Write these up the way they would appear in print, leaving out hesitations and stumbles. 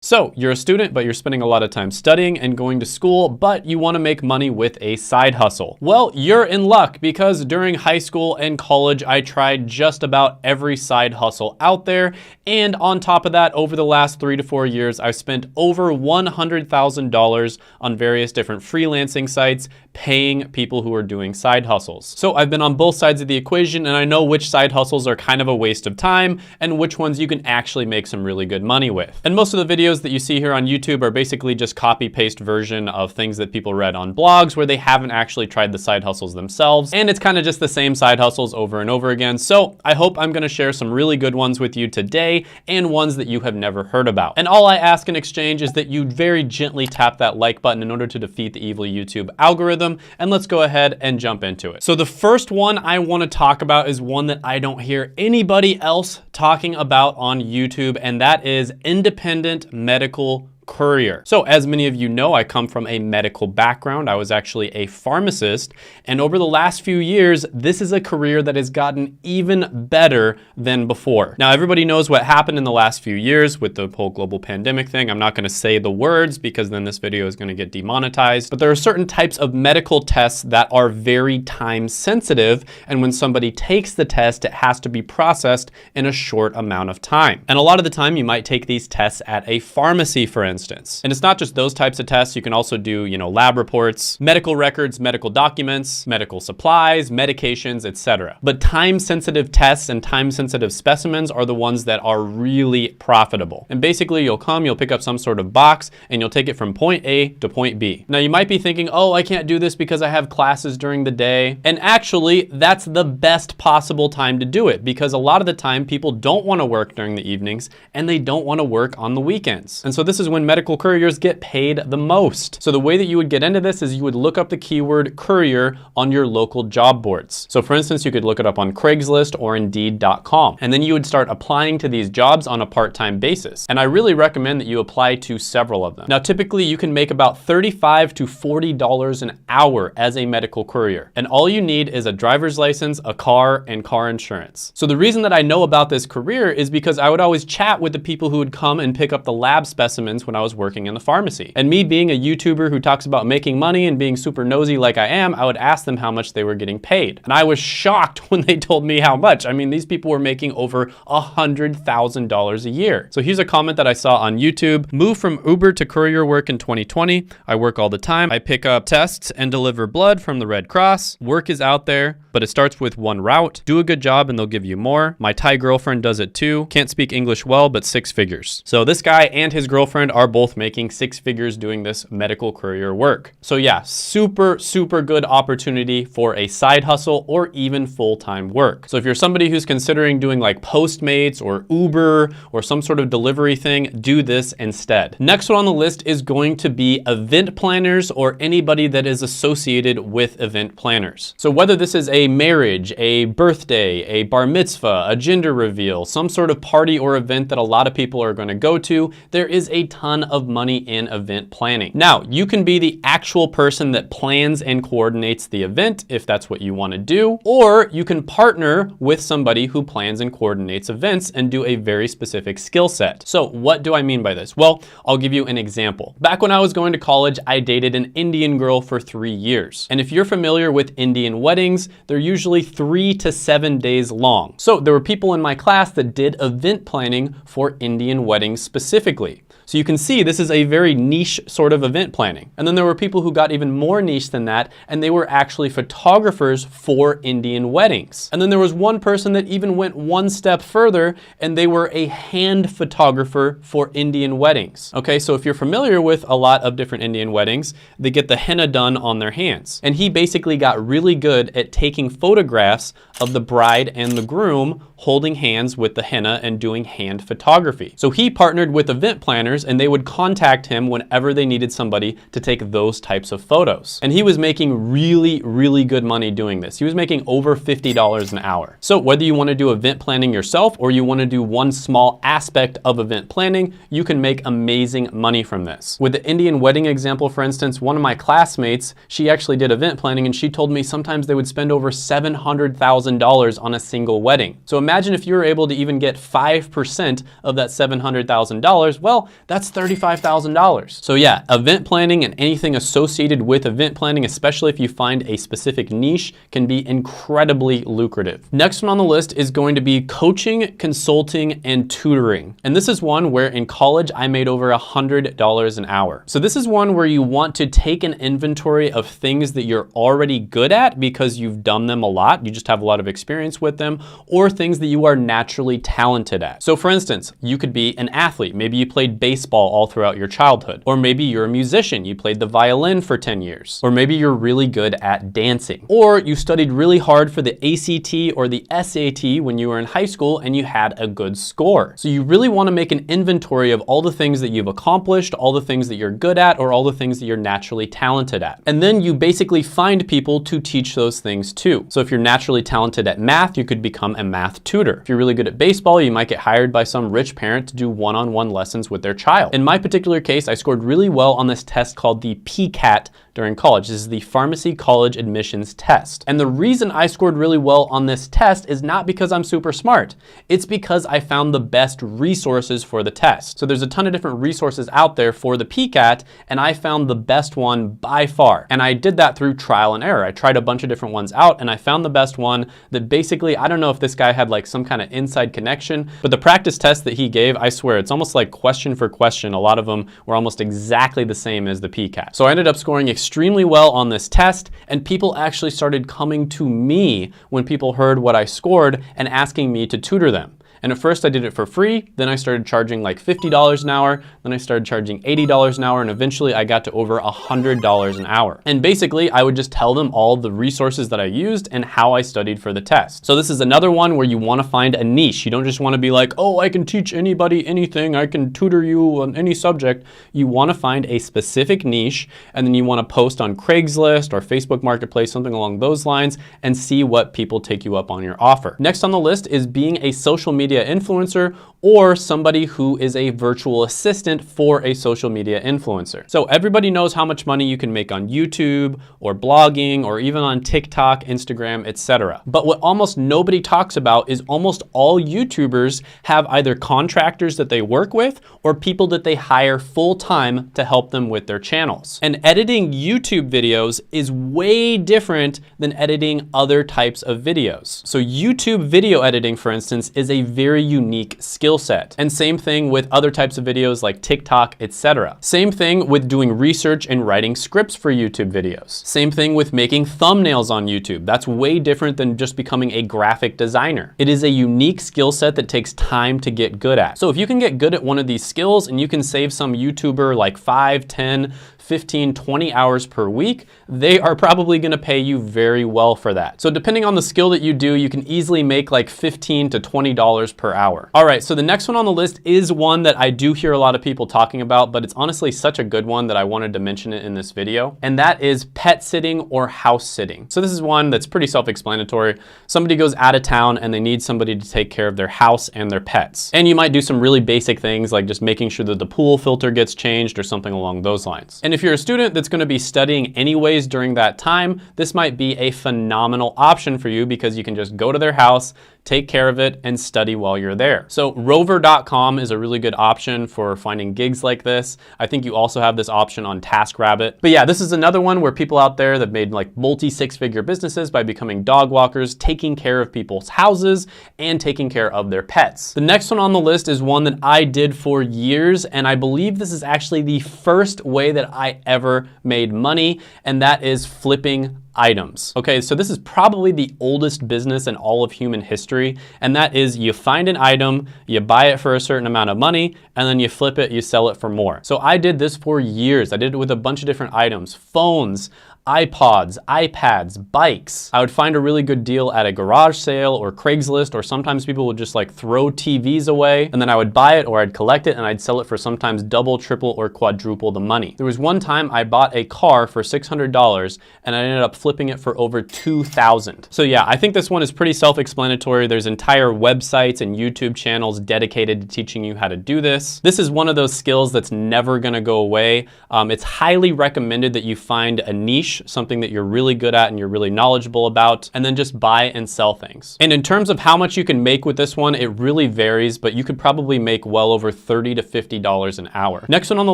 So you're a student, but you're spending a lot of time studying and going to school, but you want to make money with a side hustle. Well, you're in luck because during high school and college, I tried just about every side hustle out there. And on top of that, over the last 3 to 4 years, I've spent over $100,000 on various different freelancing sites, paying people who are doing side hustles. So I've been on both sides of the equation, and I know which side hustles are kind of a waste of time and which ones you can actually make some really good money with. And most of the videos that you see here on YouTube are basically just copy paste version of things that people read on blogs where they haven't actually tried the side hustles themselves. And it's kind of just the same side hustles over and over again. So I hope I'm gonna share some really good ones with you today and ones that you have never heard about. And all I ask in exchange is that you very gently tap that like button in order to defeat the evil YouTube algorithm. And let's go ahead and jump into it. So the first one I want to talk about is one that I don't hear anybody else talking about on YouTube, and that is independent medical courier. So as many of you know, I come from a medical background. I was actually a pharmacist. And over the last few years, this is a career that has gotten even better than before. Now, everybody knows what happened in the last few years with the whole global pandemic thing. I'm not going to say the words because then this video is going to get demonetized. But there are certain types of medical tests that are very time sensitive. And when somebody takes the test, it has to be processed in a short amount of time. And a lot of the time you might take these tests at a pharmacy, for instance. And it's not just those types of tests. You can also do, lab reports, medical records, medical documents, medical supplies, medications, etc. But time-sensitive tests and time-sensitive specimens are the ones that are really profitable. And basically you'll pick up some sort of box and you'll take it from point A to point B. Now you might be thinking, oh, I can't do this because I have classes during the day. And actually that's the best possible time to do it because a lot of the time people don't want to work during the evenings and they don't want to work on the weekends. And so this is when medical couriers get paid the most. So the way that you would get into this is you would look up the keyword courier on your local job boards. So for instance, you could look it up on Craigslist or Indeed.com. And then you would start applying to these jobs on a part-time basis. And I really recommend that you apply to several of them. Now, typically you can make about $35 to $40 an hour as a medical courier. And all you need is a driver's license, a car, and car insurance. So the reason that I know about this career is because I would always chat with the people who would come and pick up the lab specimens when I was working in the pharmacy. And me being a YouTuber who talks about making money and being super nosy like I am, I would ask them how much they were getting paid. And I was shocked when they told me how much. I mean, these people were making over $100,000 a year. So here's a comment that I saw on YouTube. Moved from Uber to courier work in 2020. I work all the time. I pick up tests and deliver blood from the Red Cross. Work is out there, but it starts with one route. Do a good job and they'll give you more. My Thai girlfriend does it too. Can't speak English well, but 6 figures. So this guy and his girlfriend are both making 6 figures doing this medical courier work. So yeah, super good opportunity for a side hustle or even full-time work. So if you're somebody who's considering doing like Postmates or Uber or some sort of delivery thing, do this instead. Next one on the list is going to be event planners or anybody that is associated with event planners. So whether this is a marriage, a birthday, a bar mitzvah, a gender reveal, some sort of party or event that a lot of people are going to go to, there is a ton of money in event planning. Now, you can be the actual person that plans and coordinates the event if that's what you want to do, or you can partner with somebody who plans and coordinates events and do a very specific skill set. So what do I mean by this? Well, I'll give you an example. Back when I was going to college, I dated an Indian girl for 3 years. And if you're familiar with Indian weddings, they're usually 3 to 7 days long. So there were people in my class that did event planning for Indian weddings specifically. So you can see this is a very niche sort of event planning. And then there were people who got even more niche than that, and they were actually photographers for Indian weddings. And then there was one person that even went one step further, and they were a hand photographer for Indian weddings. Okay, so if you're familiar with a lot of different Indian weddings, they get the henna done on their hands. And he basically got really good at taking photographs of the bride and the groom holding hands with the henna and doing hand photography. So he partnered with event planners and they would contact him whenever they needed somebody to take those types of photos. And he was making really good money doing this. He was making over $50 an hour. So whether you want to do event planning yourself or you want to do one small aspect of event planning, you can make amazing money from this. With the Indian wedding example, for instance, one of my classmates, she actually did event planning and she told me sometimes they would spend over $700,000 on a single wedding. So imagine if you were able to even get 5% of that $700,000, well, that's $35,000. So yeah, event planning and anything associated with event planning, especially if you find a specific niche, can be incredibly lucrative. Next one on the list is going to be coaching, consulting, and tutoring. And this is one where in college I made over $100 an hour. So this is one where you want to take an inventory of things that you're already good at because you've done them a lot, you just have a lot of experience with them, or things that you are naturally talented at. So for instance, you could be an athlete. Maybe you played baseball all throughout your childhood. Or maybe you're a musician. You played the violin for 10 years. Or maybe you're really good at dancing. Or you studied really hard for the ACT or the SAT when you were in high school and you had a good score. So you really want to make an inventory of all the things that you've accomplished, all the things that you're good at, or all the things that you're naturally talented at. And then you basically find people to teach those things too. So if you're naturally talented at math, you could become a math tutor. If you're really good at baseball, you might get hired by some rich parent to do one-on-one lessons with their child. In my particular case, I scored really well on this test called the PCAT during college. This is the Pharmacy College Admissions Test. And the reason I scored really well on this test is not because I'm super smart. It's because I found the best resources for the test. So there's a ton of different resources out there for the PCAT, and I found the best one by far. And I did that through trial and error. I tried a bunch of different ones out, and I found the best one that basically, I don't know if this guy had like some kind of inside connection, but the practice test that he gave, I swear, it's almost like question for question. A lot of them were almost exactly the same as the PCAT. So I ended up scoring extremely well on this test, and people actually started coming to me when people heard what I scored and asking me to tutor them. And at first I did it for free, then I started charging like $50 an hour, then I started charging $80 an hour, and eventually I got to over $100 an hour. And basically I would just tell them all the resources that I used and how I studied for the test. So this is another one where you want to find a niche. You don't just want to be like, oh, I can teach anybody anything, I can tutor you on any subject. You want to find a specific niche, and then you want to post on Craigslist or Facebook Marketplace, something along those lines, and see what people take you up on your offer. Next on the list is being a social media influencer or somebody who is a virtual assistant for a social media influencer. So everybody knows how much money you can make on YouTube or blogging or even on TikTok, Instagram, etc. But what almost nobody talks about is almost all YouTubers have either contractors that they work with or people that they hire full-time to help them with their channels. And editing YouTube videos is way different than editing other types of videos. So YouTube video editing, for instance, is a very unique skill set. And same thing with other types of videos like TikTok, etc. Same thing with doing research and writing scripts for YouTube videos. Same thing with making thumbnails on YouTube. That's way different than just becoming a graphic designer. It is a unique skill set that takes time to get good at. So if you can get good at one of these skills and you can save some YouTuber like 5, 10, 15, 20 hours per week, they are probably gonna pay you very well for that. So depending on the skill that you do, you can easily make like $15 to $20 per hour. All right, so the next one on the list is one that I do hear a lot of people talking about, but it's honestly such a good one that I wanted to mention it in this video, and that is pet sitting or house sitting. So this is one that's pretty self-explanatory. Somebody goes out of town and they need somebody to take care of their house and their pets. And you might do some really basic things like just making sure that the pool filter gets changed or something along those lines. And if you're a student that's going to be studying anyways during that time, this might be a phenomenal option for you because you can just go to their house, take care of it, and study while you're there. So rover.com is a really good option for finding gigs like this. I think you also have this option on TaskRabbit. But yeah, this is another one where people out there that made like multi-six-figure businesses by becoming dog walkers, taking care of people's houses, and taking care of their pets. The next one on the list is one that I did for years, and I believe this is actually the first way that I ever made money, and that is flipping items. Okay, so this is probably the oldest business in all of human history, and that is you find an item, you buy it for a certain amount of money, and then you flip it, you sell it for more. So I did this for years. I did it with a bunch of different items, phones, iPods, iPads, bikes. I would find a really good deal at a garage sale or Craigslist, or sometimes people would just like throw TVs away, and then I would buy it or I'd collect it and I'd sell it for sometimes double, triple, or quadruple the money. There was one time I bought a car for $600 and I ended up flipping it for over $2,000. So yeah, I think this one is pretty self-explanatory. There's entire websites and YouTube channels dedicated to teaching you how to do this. This is one of those skills that's never gonna go away. It's highly recommended that you find a niche niche, something that you're really good at and you're really knowledgeable about, and then just buy and sell things. And in terms of how much you can make with this one, it really varies, but you could probably make well over $30 to $50 an hour. Next one on the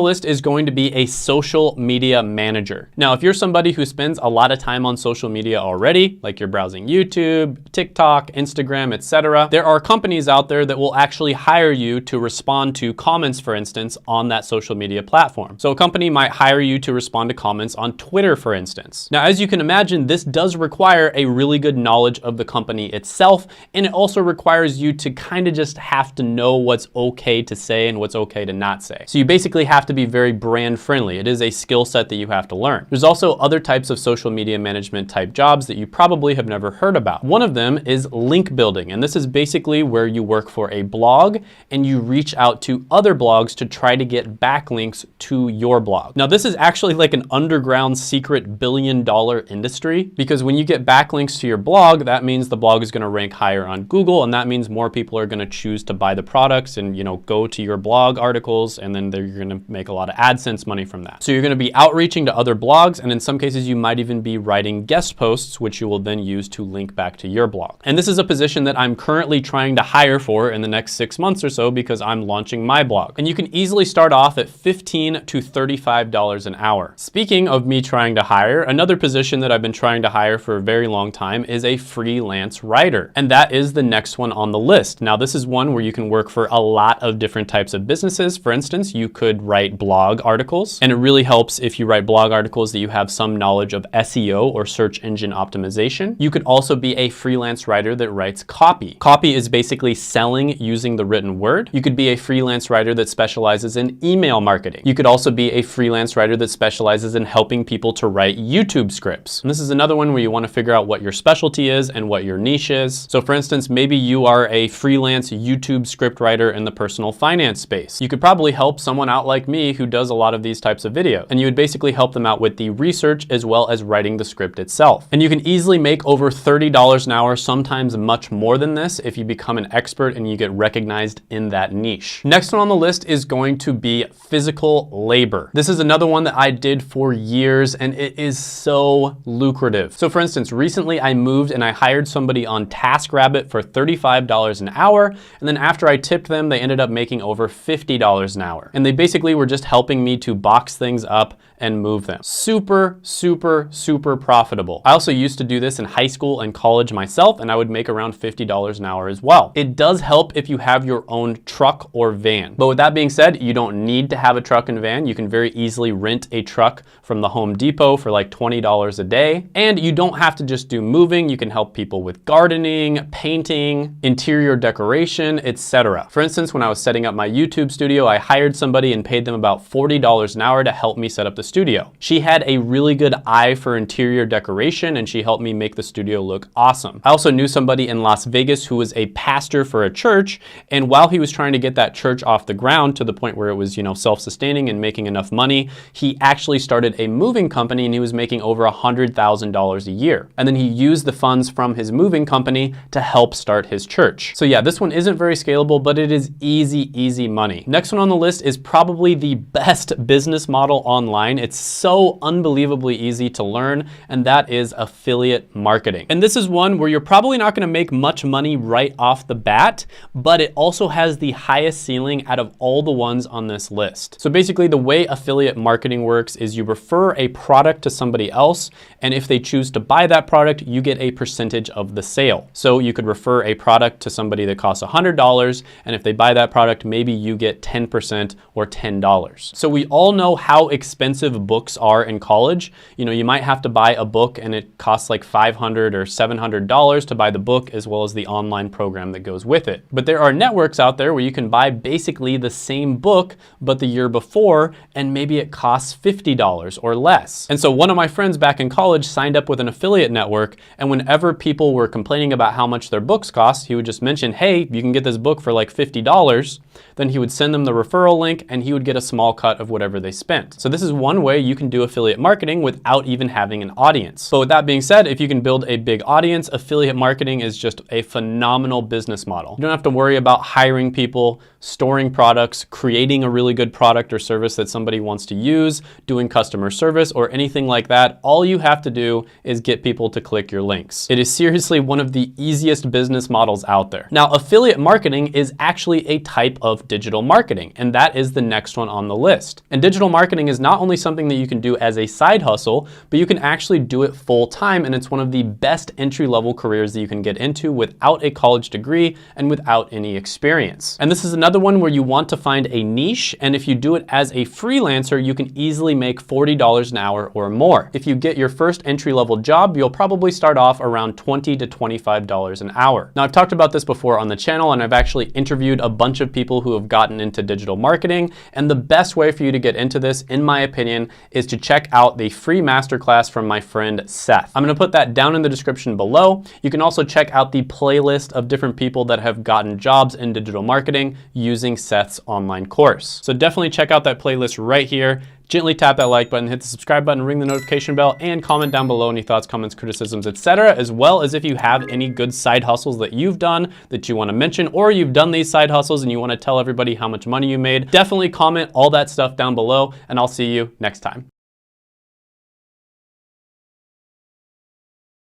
list is going to be a social media manager. Now, if you're somebody who spends a lot of time on social media already, like you're browsing YouTube, TikTok, Instagram, etc., there are companies out there that will actually hire you to respond to comments, for instance, on that social media platform. So a company might hire you to respond to comments on Twitter, for instance. Now, as you can imagine, this does require a really good knowledge of the company itself, and it also requires you to kind of just have to know what's okay to say and what's okay to not say. So you basically have to be very brand friendly. It is a skill set that you have to learn. There's also other types of social media management type jobs that you probably have never heard about. One of them is link building, and this is basically where you work for a blog and you reach out to other blogs to try to get backlinks to your blog. Now, this is actually like an underground secret billion-dollar industry, because when you get backlinks to your blog, that means the blog is going to rank higher on Google, and that means more people are going to choose to buy the products and, go to your blog articles, and then you're going to make a lot of AdSense money from that. So you're going to be outreaching to other blogs, and in some cases you might even be writing guest posts, which you will then use to link back to your blog. And this is a position that I'm currently trying to hire for in the next 6 months or so, because I'm launching my blog. And you can easily start off at $15 to $35 an hour. Speaking of me trying to hire, another position that I've been trying to hire for a very long time is a freelance writer. And that is the next one on the list. Now, this is one where you can work for a lot of different types of businesses. For instance, you could write blog articles, and it really helps if you write blog articles that you have some knowledge of SEO or search engine optimization. You could also be a freelance writer that writes copy. Copy is basically selling using the written word. You could be a freelance writer that specializes in email marketing. You could also be a freelance writer that specializes in helping people to write YouTube scripts. And this is another one where you want to figure out what your specialty is and what your niche is. So for instance, maybe you are a freelance YouTube script writer in the personal finance space. You could probably help someone out like me who does a lot of these types of videos. And you would basically help them out with the research as well as writing the script itself. And you can easily make over $30 an hour, sometimes much more than this, if you become an expert and you get recognized in that niche. Next one on the list is going to be physical labor. This is another one that I did for years, and it is so lucrative. So for instance, recently I moved and I hired somebody on TaskRabbit for $35 an hour. And then after I tipped them, they ended up making over $50 an hour. And they basically were just helping me to box things up and move them. Super, super, super profitable. I also used to do this in high school and college myself, and I would make around $50 an hour as well. It does help if you have your own truck or van. But with that being said, you don't need to have a truck and van. You can very easily rent a truck from the Home Depot for like $20 a day. And you don't have to just do moving. You can help people with gardening, painting, interior decoration, etc. For instance, when I was setting up my YouTube studio, I hired somebody and paid them about $40 an hour to help me set up the studio. She had a really good eye for interior decoration, and she helped me make the studio look awesome. I also knew somebody in Las Vegas who was a pastor for a church, and while he was trying to get that church off the ground to the point where it was, self-sustaining and making enough money, he actually started a moving company, and he was making over $100,000 a year. And then he used the funds from his moving company to help start his church. So yeah, this one isn't very scalable, but it is easy money. Next one on the list is probably the best business model online. It's so unbelievably easy to learn, and that is affiliate marketing. And this is one where you're probably not going to make much money right off the bat, but it also has the highest ceiling out of all the ones on this list. So basically, the way affiliate marketing works is you refer a product to somebody else, and if they choose to buy that product, you get a percentage of the sale. So you could refer a product to somebody that costs $100, and if they buy that product, maybe you get 10% or $10. So we all know how expensive books are in college. You might have to buy a book and it costs like $500 or $700 to buy the book, as well as the online program that goes with it. But there are networks out there where you can buy basically the same book, but the year before, and maybe it costs $50 or less. And so one of my friends back in college signed up with an affiliate network, and whenever people were complaining about how much their books cost, he would just mention, hey, you can get this book for like $50. Then he would send them the referral link and he would get a small cut of whatever they spent. So this is one way you can do affiliate marketing without even having an audience. But with that being said, if you can build a big audience, affiliate marketing is just a phenomenal business model. You don't have to worry about hiring people, storing products, creating a really good product or service that somebody wants to use, doing customer service or anything like that. All you have to do is get people to click your links. It is seriously one of the easiest business models out there. Now, affiliate marketing is actually a type of digital marketing, and that is the next one on the list. And digital marketing is not only something that you can do as a side hustle, but you can actually do it full time, and it's one of the best entry-level careers that you can get into without a college degree and without any experience. And this is another one where you want to find a niche, and if you do it as a freelancer, you can easily make $40 an hour or more. If you get your first entry-level job, you'll probably start off around $20 to $25 an hour. Now, I've talked about this before on the channel, and I've actually interviewed a bunch of people who have gotten into digital marketing, and the best way for you to get into this, in my opinion, is to check out the free masterclass from my friend Seth. I'm gonna put that down in the description below. You can also check out the playlist of different people that have gotten jobs in digital marketing using Seth's online course. So definitely check out that playlist right here. Gently tap that like button, hit the subscribe button, ring the notification bell, and comment down below any thoughts, comments, criticisms, etc. As well as if you have any good side hustles that you've done that you want to mention, or you've done these side hustles and you want to tell everybody how much money you made. Definitely comment all that stuff down below, and I'll see you next time.